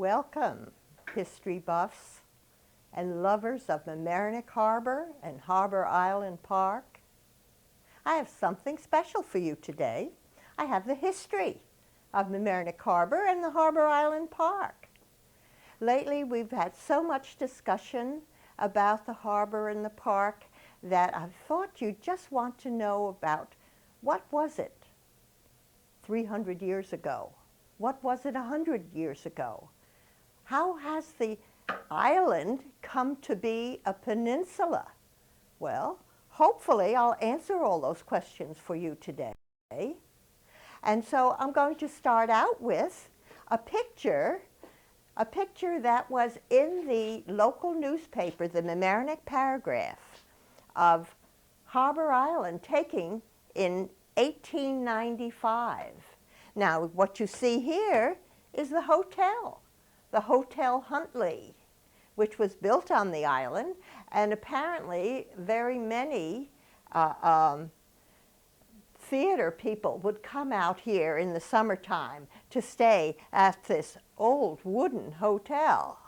Welcome, history buffs and lovers of Mamaroneck Harbor and Harbor Island Park. I have something special for you today. I have the history of Mamaroneck Harbor and the Harbor Island Park. Lately, we've had so much discussion about the harbor and the park that I thought you'd just want to know about what was it 300 years ago? What was it 100 years ago? How has the island come to be a peninsula? Well, hopefully I'll answer all those questions for you today. And so I'm going to start out with a picture that was in the local newspaper, the Mamaroneck Paragraph, of Harbor Island taking in 1895. Now, what you see here is the Hotel Huntley, which was built on the island, and apparently very many theater people would come out here in the summertime to stay at this old wooden hotel.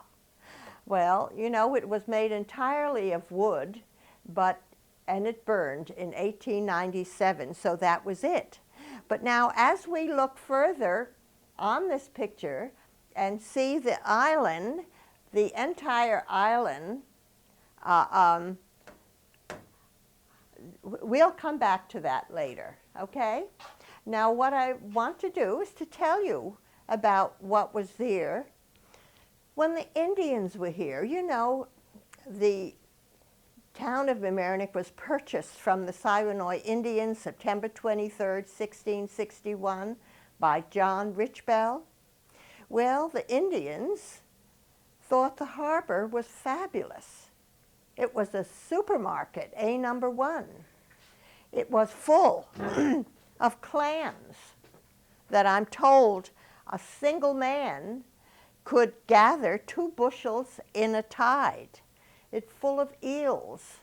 Well, you know, it was made entirely of wood, and it burned in 1897, so that was it. But now, as we look further on this picture and see the island, the entire island, we'll come back to that later, okay? Now, what I want to do is to tell you about what was there when the Indians were here. You know, the town of Mamaroneck was purchased from the Siwanoy Indians September 23rd, 1661 by John Richbell. Well, the Indians thought the harbor was fabulous. It was a supermarket, number 1. It was full of clams that I'm told a single man could gather 2 bushels in a tide. It's full of eels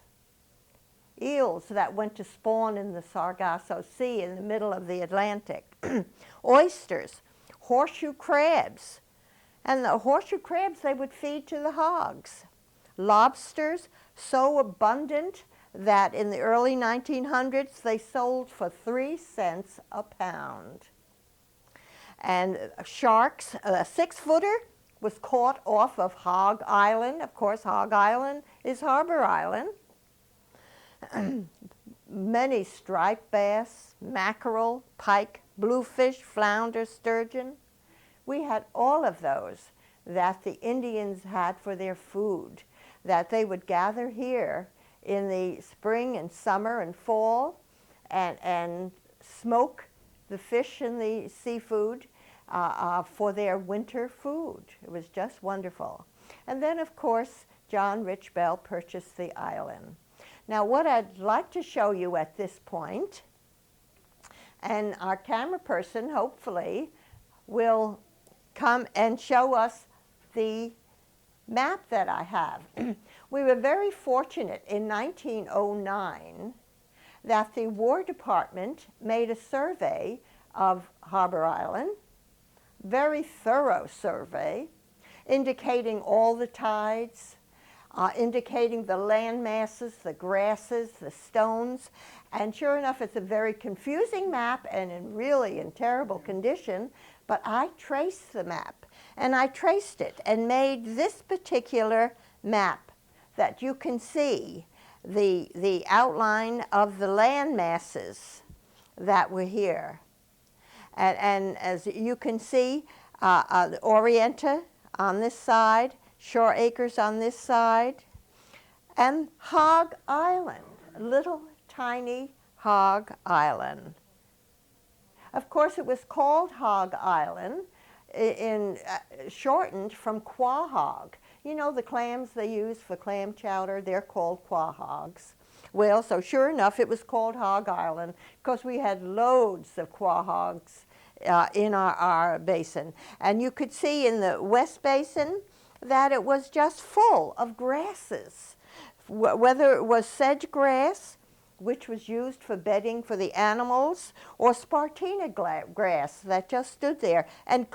that went to spawn in the Sargasso Sea in the middle of the Atlantic. Oysters, horseshoe crabs, and the horseshoe crabs they would feed to the hogs. Lobsters, so abundant that in the early 1900s they sold for 3 cents a pound. And sharks, a 6-footer was caught off of Hog Island. Of course, Hog Island is Harbor Island. Many striped bass, mackerel, pike, bluefish, flounder, sturgeon. We had all of those that the Indians had for their food, that they would gather here in the spring and summer and fall and smoke the fish and the seafood for their winter food. It was just wonderful. And then, of course, John Richbell purchased the island. Now, what I'd like to show you at this point, and our camera person, hopefully, will come and show us the map that I have. We were very fortunate in 1909 that the War Department made a survey of Harbor Island, very thorough survey, indicating all the tides, indicating the land masses, the grasses, the stones, and sure enough, it's a very confusing map and really in terrible condition, but I traced the map, and I traced it and made this particular map that you can see the outline of the land masses that were here. And as you can see, the Orienta on this side, Shore Acres on this side, and Hog Island, little tiny Hog Island. Of course, it was called Hog Island, shortened from quahog. You know the clams they use for clam chowder, they're called quahogs. Well, so sure enough, it was called Hog Island because we had loads of quahogs in our basin. And you could see in the West Basin that it was just full of grasses, whether it was sedge grass, which was used for bedding for the animals, or spartina grass that just stood there and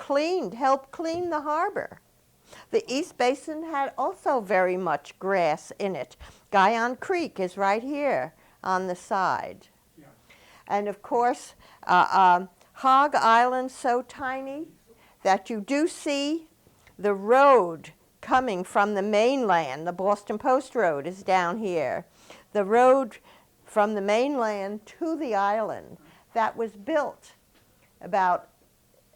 helped clean the harbor. The East Basin had also very much grass in it. Guyon Creek is right here on the side. Yeah. And of course, Hog Island's so tiny that you do see the road coming from the mainland. The Boston Post Road is down here. The road from the mainland to the island that was built about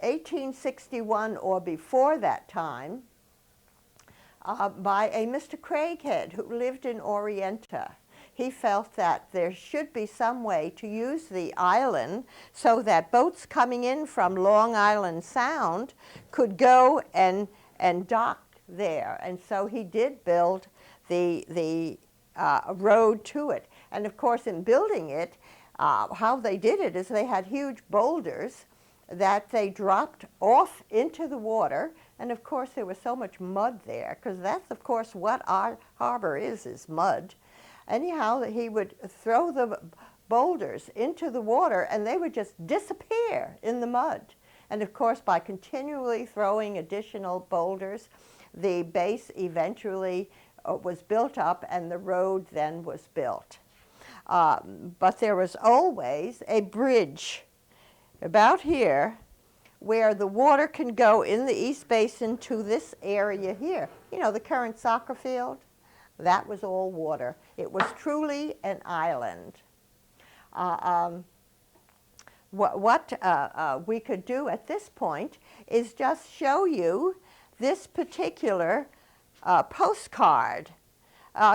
1861 or before that time by a Mr. Craighead who lived in Orienta. He felt that there should be some way to use the island so that boats coming in from Long Island Sound could go and dock there. And so he did build the road to it. And of course, in building it, how they did it is they had huge boulders that they dropped off into the water. And of course, there was so much mud there, because that's, of course, what our harbor is mud. Anyhow, he would throw the boulders into the water, and they would just disappear in the mud. And of course, by continually throwing additional boulders, the base eventually was built up, and the road then was built. But there was always a bridge about here where the water can go in the East Basin to this area here. You know, the current soccer field? That was all water. It was truly an island. What we could do at this point is just show you this particular postcard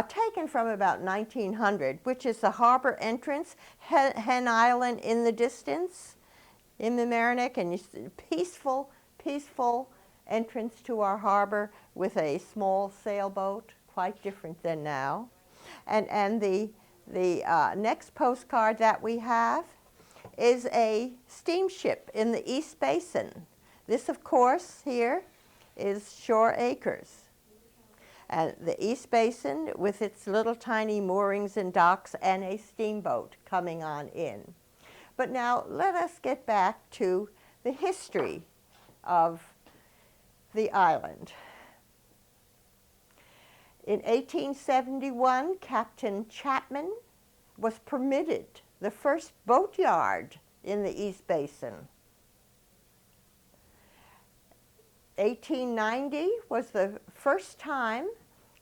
taken from about 1900, which is the harbor entrance, Hen Island in the distance in Mamaroneck, and you see peaceful, peaceful entrance to our harbor with a small sailboat, quite different than now. And the next postcard that we have is a steamship in the East Basin. This, of course, here is Shore Acres. And the East Basin with its little tiny moorings and docks and a steamboat coming on in. But now let us get back to the history of the island. In 1871, Captain Chapman was permitted the first boatyard in the East Basin. 1890 was the first time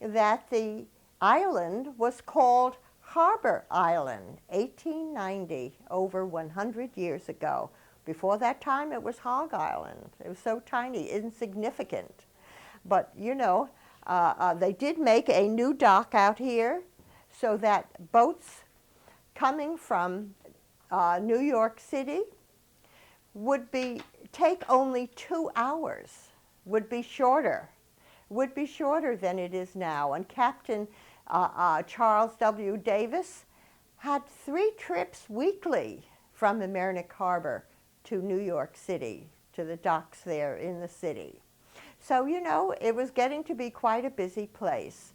that the island was called Harbor Island, 1890, over 100 years ago. Before that time, it was Hog Island. It was so tiny, insignificant. But, you know, they did make a new dock out here so that boats coming from New York City would take only 2 hours, would be shorter than it is now. And Captain Charles W. Davis had 3 trips weekly from Mamaroneck Harbor to New York City, to the docks there in the city. So, you know, it was getting to be quite a busy place.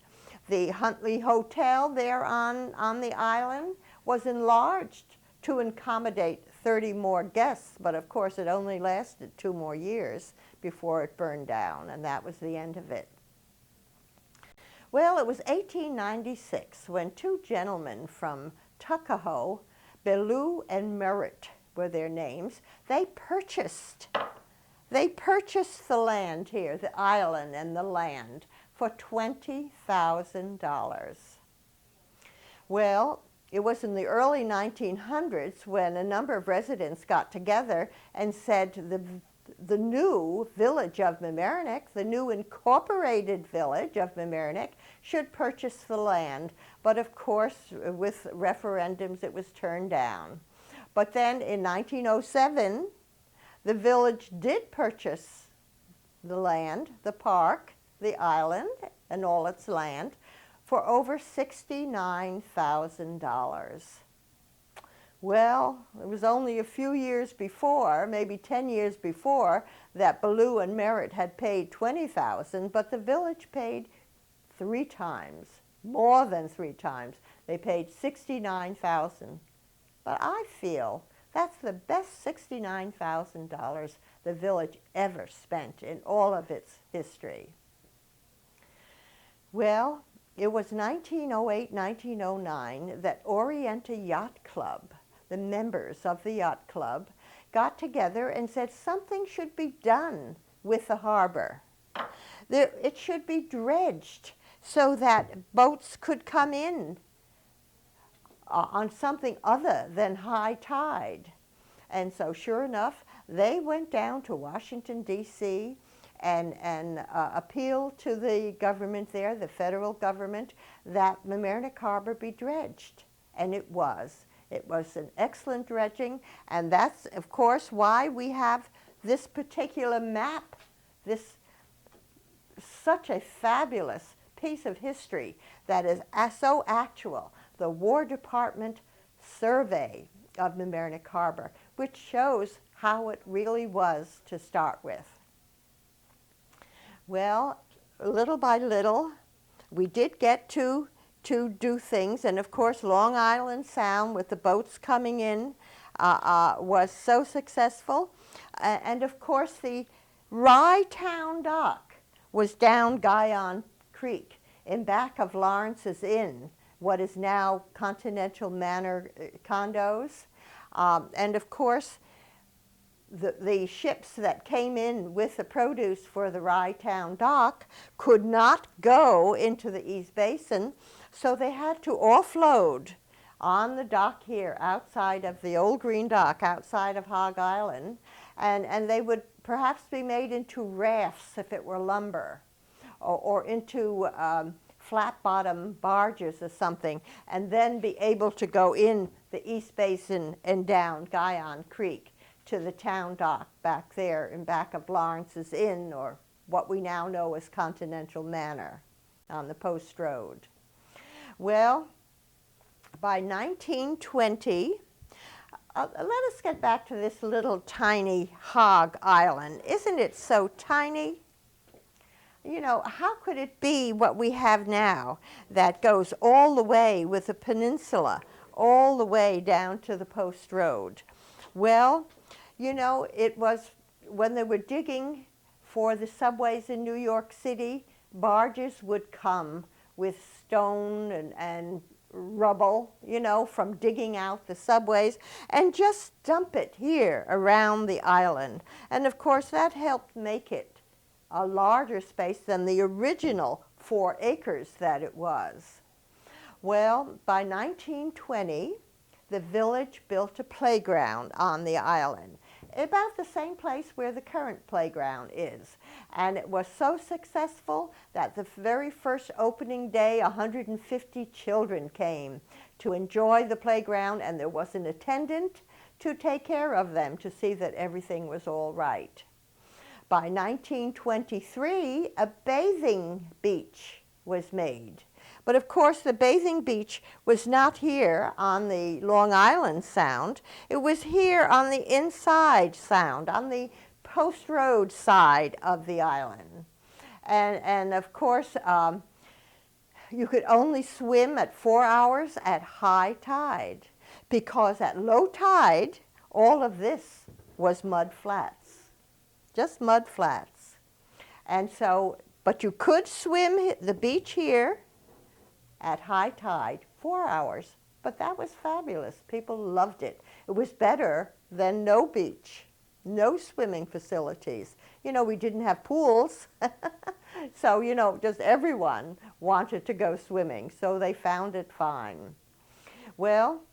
The Huntley Hotel there on the island was enlarged to accommodate 30 more guests, but of course it only lasted 2 more years before it burned down, and that was the end of it. Well, it was 1896 when 2 gentlemen from Tuckahoe, Ballou and Merritt were their names, they purchased the land here, the island and the land, for $20,000. Well, it was in the early 1900s when a number of residents got together and said the new village of Mamaroneck, the new incorporated village of Mamaroneck, should purchase the land. But of course, with referendums, it was turned down. But then in 1907, the village did purchase the land, the park, the island, and all its land for over $69,000. Well, it was only a few years before, maybe 10 years before, that Ballou and Merritt had paid $20,000, but the village paid 3 times, more than 3 times. They paid $69,000. But I feel that's the best $69,000 the village ever spent in all of its history. Well, it was 1908, 1909 that Orienta Yacht Club, the members of the yacht club, got together and said something should be done with the harbor. It should be dredged so that boats could come in on something other than high tide. And so sure enough, they went down to Washington, D.C., and appealed to the government there, the federal government, that Mamaroneck Harbor be dredged. And it was. It was an excellent dredging, and that's, of course, why we have this particular map, this such a fabulous piece of history that is so actual, the War Department survey of Mamaroneck Harbor, which shows how it really was to start with. Well, little by little, we did get to do things, and of course Long Island Sound with the boats coming in was so successful. And of course the Rye Town Dock was down Guyon Creek in back of Lawrence's Inn, what is now Continental Manor condos. And of course the ships that came in with the produce for the Rye Town Dock could not go into the East Basin, so they had to offload on the dock here outside of the old green dock outside of Hog Island, and they would perhaps be made into rafts if it were lumber, or into flat bottom barges or something, and then be able to go in the East Basin and down Guyon Creek to the town dock back there in back of Lawrence's Inn, or what we now know as Continental Manor on the Post Road. Well, by 1920, let us get back to this little tiny Hog Island. Isn't it so tiny? You know, how could it be what we have now that goes all the way with the peninsula, all the way down to the Post Road? Well, you know, it was when they were digging for the subways in New York City, barges would come with stone and rubble, you know, from digging out the subways, and just dump it here around the island. And of course that helped make it a larger space than the original 4 acres that it was. Well, by 1920, the village built a playground on the island, about the same place where the current playground is. And it was so successful that the very first opening day, 150 children came to enjoy the playground, and there was an attendant to take care of them to see that everything was all right. By 1923, a bathing beach was made. But of course, the bathing beach was not here on the Long Island Sound. It was here on the inside Sound, on the Post Road side of the island. And of course, you could only swim at 4 hours at high tide, because at low tide, all of this was mud flats, just mud flats. And so, but you could swim the beach here at high tide, 4 hours, but that was fabulous. People loved it. It was better than no beach, no swimming facilities. You know, we didn't have pools, so, you know, just everyone wanted to go swimming, so they found it fine. Well,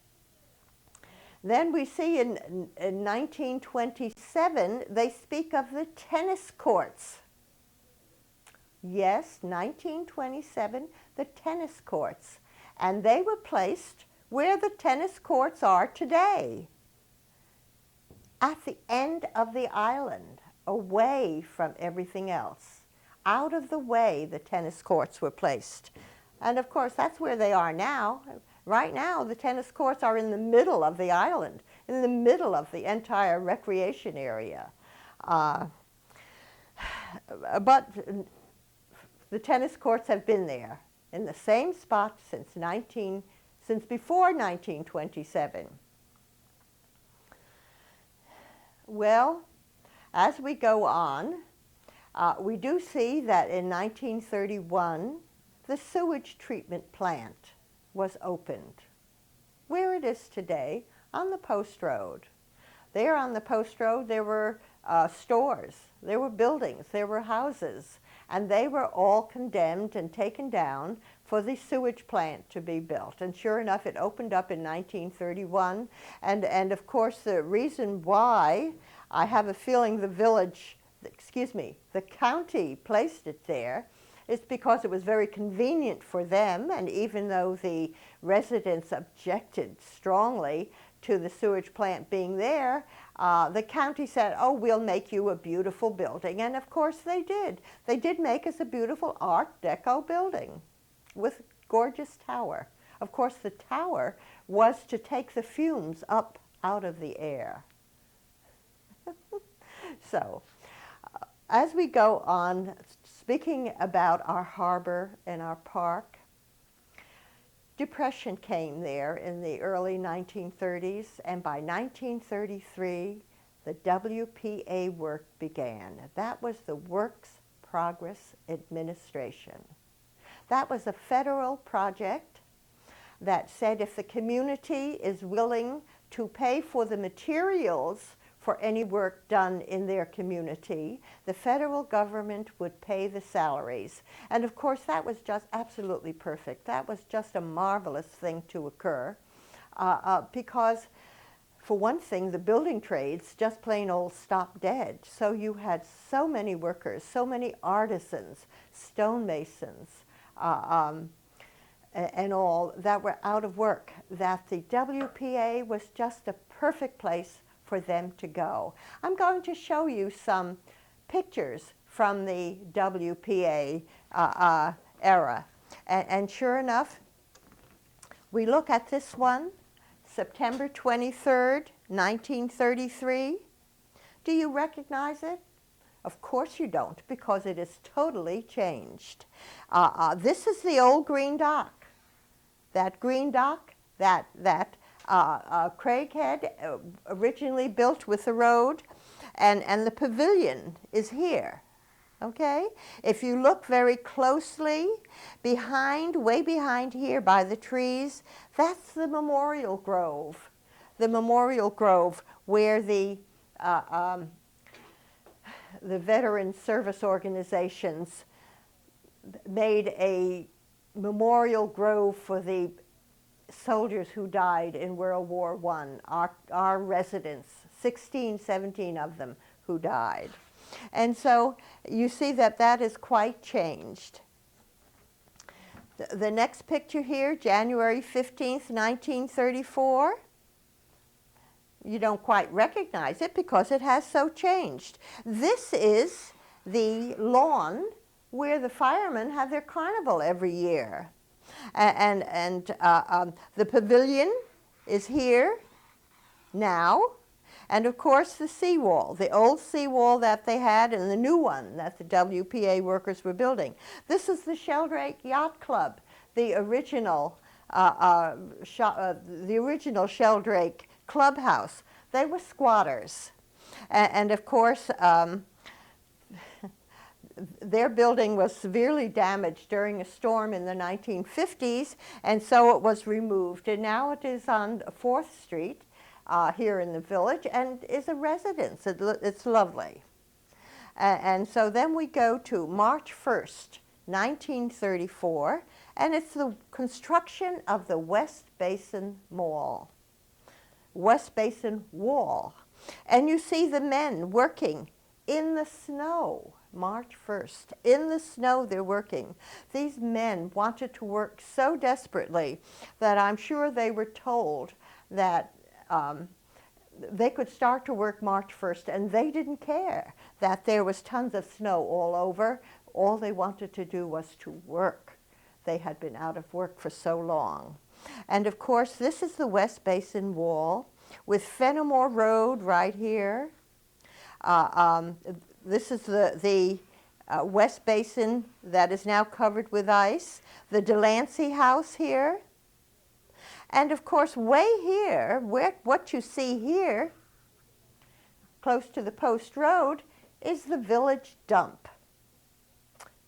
then we see in 1927, they speak of the tennis courts. Yes, 1927, the tennis courts. And they were placed where the tennis courts are today, at the end of the island, away from everything else. Out of the way, the tennis courts were placed. And of course, that's where they are now. Right now, the tennis courts are in the middle of the island, in the middle of the entire recreation area. But the tennis courts have been there in the same spot since before 1927. Well, as we go on, we do see that in 1931, the sewage treatment plant was opened, where it is today on the Post Road. There on the Post Road there were stores, there were buildings, there were houses, and they were all condemned and taken down for the sewage plant to be built. And sure enough, it opened up in 1931. And of course, the reason why, I have a feeling the county placed it there, is because it was very convenient for them. And even though the residents objected strongly to the sewage plant being there, the county said, oh, we'll make you a beautiful building. And of course they did. They did make us a beautiful Art Deco building with gorgeous tower. Of course, the tower was to take the fumes up out of the air. So, as we go on, speaking about our harbor and our park, Depression came there in the early 1930s, and by 1933, the WPA work began. That was the Works Progress Administration. That was a federal project that said if the community is willing to pay for the materials for any work done in their community, the federal government would pay the salaries. And of course, that was just absolutely perfect. That was just a marvelous thing to occur because, for one thing, the building trades just plain old stopped dead. So you had so many workers, so many artisans, stonemasons, and all that were out of work, that the WPA was just a perfect place for them to go. I'm going to show you some pictures from the WPA era. And sure enough, we look at this one, September 23rd, 1933. Do you recognize it? Of course you don't, because it is totally changed. This is the old green dock. That green dock, that Craighead originally built with the road, and the pavilion is here. Okay? If you look very closely, way behind here by the trees, that's the Memorial Grove. The Memorial Grove where the veteran service organizations made a memorial grove for the soldiers who died in World War I, our residents, 17 of them who died. And so you see that that is quite changed. The next picture here, January 15th, 1934. You don't quite recognize it because it has so changed. This is the lawn where the firemen have their carnival every year. And the pavilion is here now. And of course the seawall, the old seawall that they had and the new one that the WPA workers were building. This is the Sheldrake Yacht Club, the original Sheldrake clubhouse. They were squatters. And of course, their building was severely damaged during a storm in the 1950s, and so it was removed. And now it is on 4th Street here in the village and is a residence. It's lovely. And so then we go to March 1st, 1934, and it's the construction of the West Basin Mall. West Basin Wall. And you see the men working in the snow. March 1st. In the snow they're working. These men wanted to work so desperately that I'm sure they were told that they could start to work March 1st, and they didn't care that there was tons of snow all over. All they wanted to do was to work. They had been out of work for so long. And of course, this is the West Basin Wall with Fenimore Road right here. This is the West Basin that is now covered with ice. The Delancey House here. And of course, way here, what you see here, close to the Post Road, is the village dump.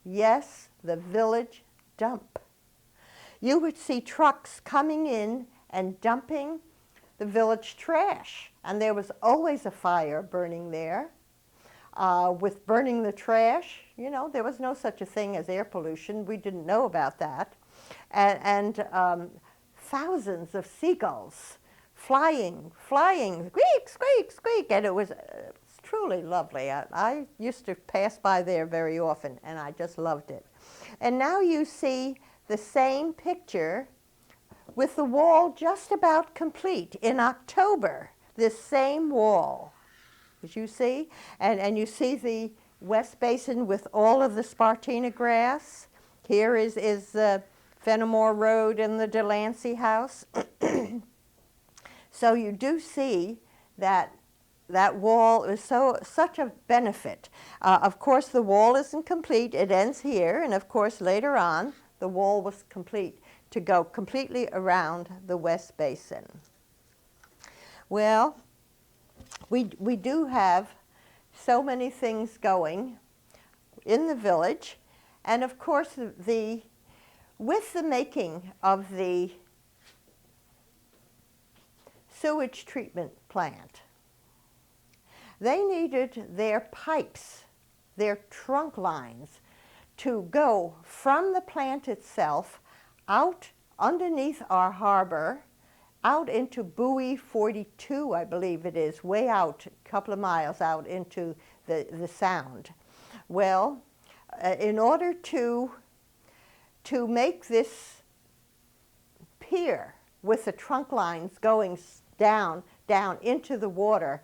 Yes, the village dump. You would see trucks coming in and dumping the village trash, and there was always a fire burning there. With burning the trash, you know, there was no such a thing as air pollution. We didn't know about that. And thousands of seagulls flying, squeak, squeak, squeak, and it was truly lovely. I used to pass by there very often, and I just loved it. And now you see the same picture with the wall just about complete in October, this same wall, as you see, and you see the West Basin with all of the Spartina grass. Here is Fenimore Road and the Delancey House. So you do see that that wall is such a benefit. Of course, the wall isn't complete. It ends here, and of course, later on, the wall was complete to go completely around the West Basin. Well, we do have so many things going in the village, and of course, with the making of the sewage treatment plant, they needed their pipes, their trunk lines, to go from the plant itself out underneath our harbor, out into buoy 42, I believe it is, way out, a couple of miles out into the sound. Well, in order to make this pier with the trunk lines going down into the water,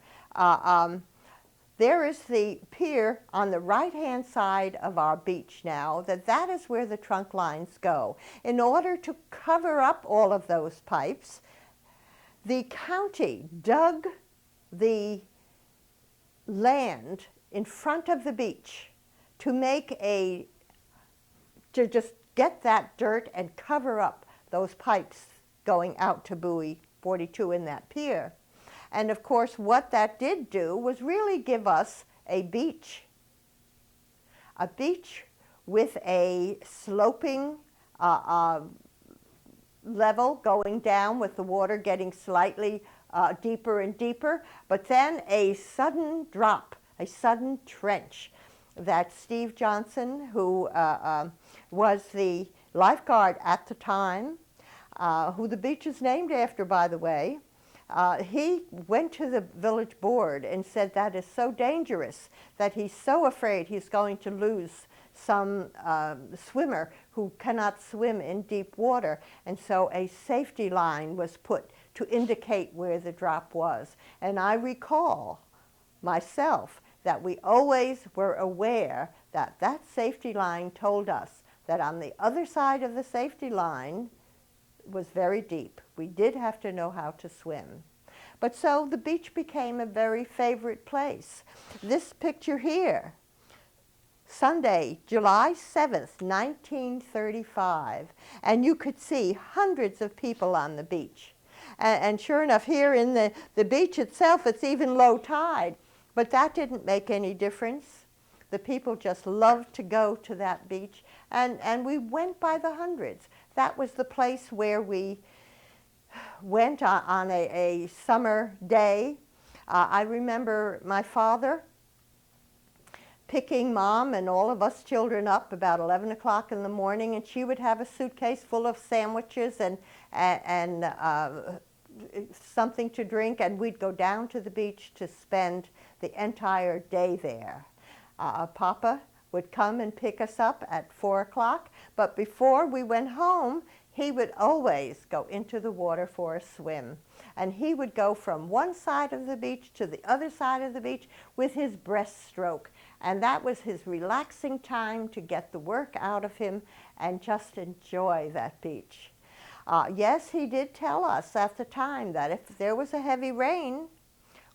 there is the pier on the right-hand side of our beach now, that is where the trunk lines go. In order to cover up all of those pipes, the county dug the land in front of the beach to just get that dirt and cover up those pipes going out to buoy 42 in that pier. And of course, what that did do was really give us a beach with a sloping level going down, with the water getting slightly deeper and deeper, but then a sudden drop, a sudden trench that Steve Johnson, who was the lifeguard at the time, who the beach is named after, by the way, he went to the village board and said that is so dangerous, that he's so afraid he's going to lose some swimmer who cannot swim in deep water. And so a safety line was put to indicate where the drop was. And I recall myself that we always were aware that that safety line told us that on the other side of the safety line was very deep. We did have to know how to swim. But so the beach became a very favorite place. This picture here, Sunday, July 7th, 1935, and you could see hundreds of people on the beach. And sure enough, here in the beach itself, it's even low tide, but that didn't make any difference. The people just loved to go to that beach, and we went by the hundreds. That was the place where we went on a summer day. I remember my father picking Mom and all of us children up about 11 o'clock in the morning, and she would have a suitcase full of sandwiches and something to drink, and we'd go down to the beach to spend the entire day there. Papa would come and pick us up at 4 o'clock, but before we went home, he would always go into the water for a swim. And he would go from one side of the beach to the other side of the beach with his breaststroke. And that was his relaxing time to get the work out of him and just enjoy that beach. Yes, he did tell us at the time that if there was a heavy rain,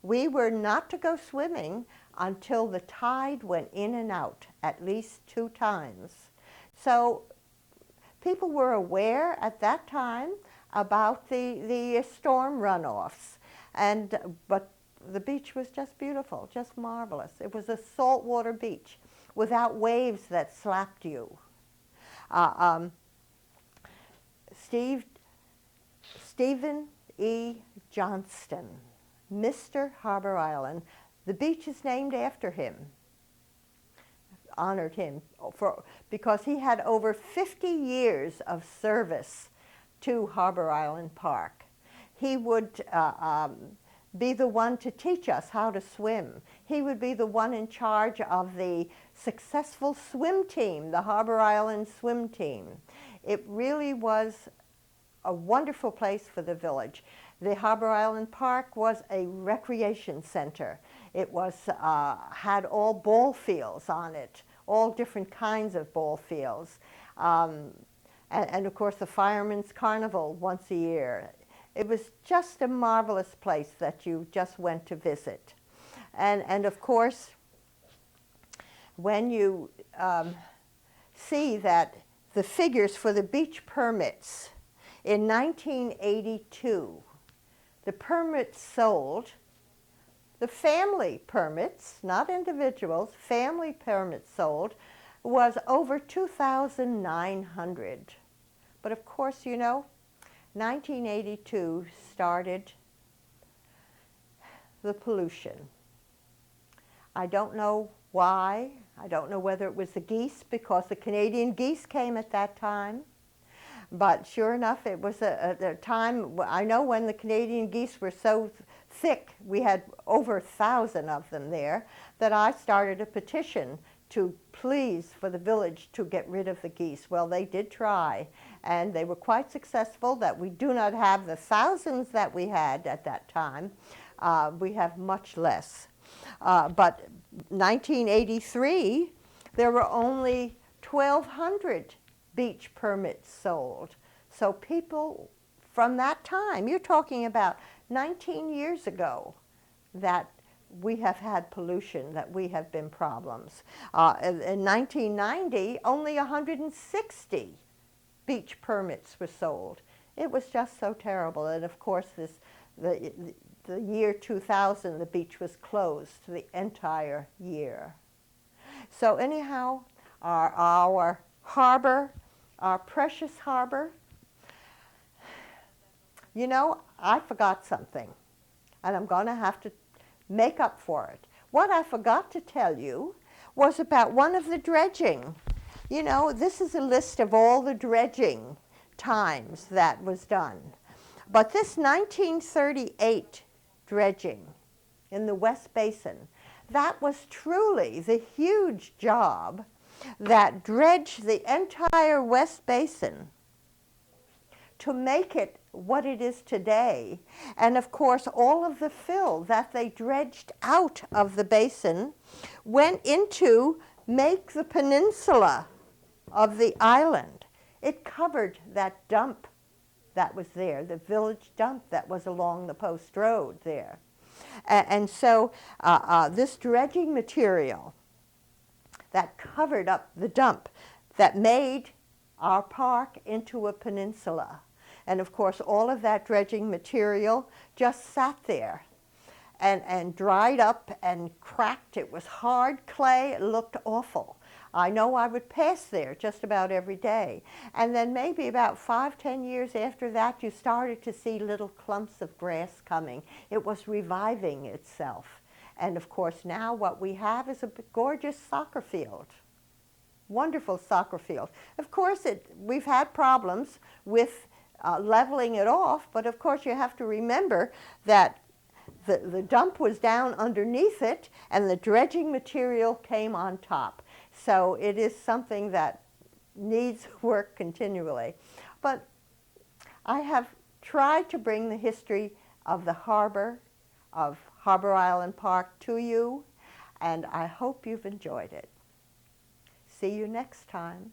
we were not to go swimming until the tide went in and out at least 2 times. So people were aware at that time about the storm runoffs, but the beach was just beautiful, just marvelous. It was a saltwater beach without waves that slapped you. Stephen E. Johnston, Mr. Harbor Island. The beach is named after him, honored him, because he had over 50 years of service to Harbor Island Park. He would be the one to teach us how to swim. He would be the one in charge of the successful swim team, the Harbor Island swim team. It really was a wonderful place for the village. The Harbor Island Park was a recreation center. It was, had all ball fields on it, all different kinds of ball fields. And of course the Fireman's Carnival once a year. It was just a marvelous place that you just went to visit. And of course, when you see that the figures for the beach permits in 1982, the permits sold, the family permits, not individuals, family permits sold, was over 2,900. But of course, you know, 1982 started the pollution. I don't know why. I don't know whether it was the geese, because the Canadian geese came at that time. But sure enough, it was a time, I know when the Canadian geese were so thick, we had over 1,000 of them there, that I started a petition to please for the village to get rid of the geese. Well, they did try, and they were quite successful, that we do not have the thousands that we had at that time. We have much less. But 1983, there were only 1,200 beach permits sold. So people from that time, you're talking about 19 years ago, that we have had pollution, that we have been problems. In 1990, only 160 beach permits were sold. It was just so terrible. And of course, the year 2000, the beach was closed the entire year. So anyhow, our harbor, our precious harbor, you know, I forgot something, and I'm going to have to make up for it. What I forgot to tell you was about one of the dredging. You know, this is a list of all the dredging times that was done. But this 1938 dredging in the West Basin, that was truly the huge job that dredged the entire West Basin to make it what it is today. And of course, all of the fill that they dredged out of the basin went into make the peninsula of the island. It covered that dump that was there, the village dump that was along the post road there. And so this dredging material that covered up the dump, that made our park into a peninsula. And of course, all of that dredging material just sat there and dried up and cracked. It was hard clay. It looked awful. I know I would pass there just about every day. And then maybe about 5–10 years after that, you started to see little clumps of grass coming. It was reviving itself. And of course, now what we have is a gorgeous soccer field. Wonderful soccer field. Of course, we've had problems with leveling it off, but of course you have to remember that the dump was down underneath it and the dredging material came on top. So it is something that needs work continually. But I have tried to bring the history of the harbor, of Harbor Island Park to you, and I hope you've enjoyed it. See you next time.